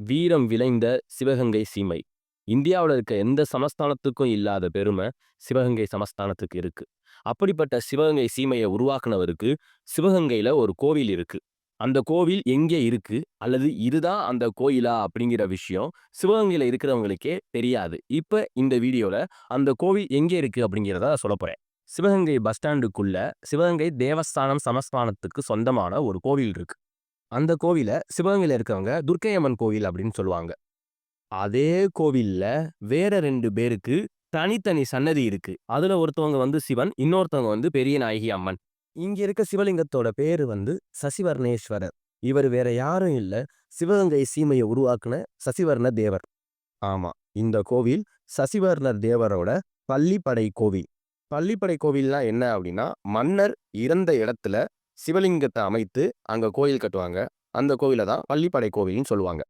வீரம் விளைந்த சிவகங்கை சீமை. இந்தியாவுல இருக்க எந்த சமஸ்தானத்துக்கும் இல்லாத பெருமை சிவகங்கை சமஸ்தானத்துக்கு இருக்கு. அப்படிப்பட்ட சிவகங்கை சீமைய உருவாக்குனவருக்கு சிவகங்கையில ஒரு கோவில் இருக்கு. அந்த கோவில் எங்கே இருக்கு? அல்லது இதுதான் அந்த கோயிலா? அப்படிங்கிற விஷயம் சிவகங்கையில இருக்கிறவங்களுக்கே தெரியாது. இப்ப இந்த வீடியோல அந்த கோவில் எங்கே இருக்கு அப்படிங்கிறத சொல்லப் போறேன். சிவகங்கை பஸ் ஸ்டாண்டுக்குள்ள சிவகங்கை தேவஸ்தானம் சமஸ்தானத்துக்கு சொந்தமான ஒரு கோவில் இருக்கு. அந்த கோவில சிவகங்கையில இருக்கவங்க துர்க்கை அம்மன் கோவில் அப்படின்னு சொல்லுவாங்க. அதே கோவில்ல வேற 2 பேருக்கு தனித்தனி சன்னதி இருக்கு. அதுல ஒருத்தவங்க சிவன், இன்னொருத்தவங்க பெரிய நாயகி அம்மன். இங்க இருக்க சிவலிங்கத்தோட பேரு சசிவர்ணேஸ்வரர். இவர் வேற யாரும் இல்ல, சிவகங்கை சீமையை உருவாக்குன சசிவர்ண தேவர். ஆமா, இந்த கோவில் சசிவர்ணர் தேவரோட பள்ளிப்படை கோவில். பள்ளிப்படை கோவில்னா என்ன அப்படின்னா, மன்னர் இறந்த இடத்துல சிவலிங்கத்தை அமைத்து அங்க கோயில் கட்டுவாங்க. அந்த கோவில தான் பள்ளிப்படை கோவில்னு சொல்லுவாங்க.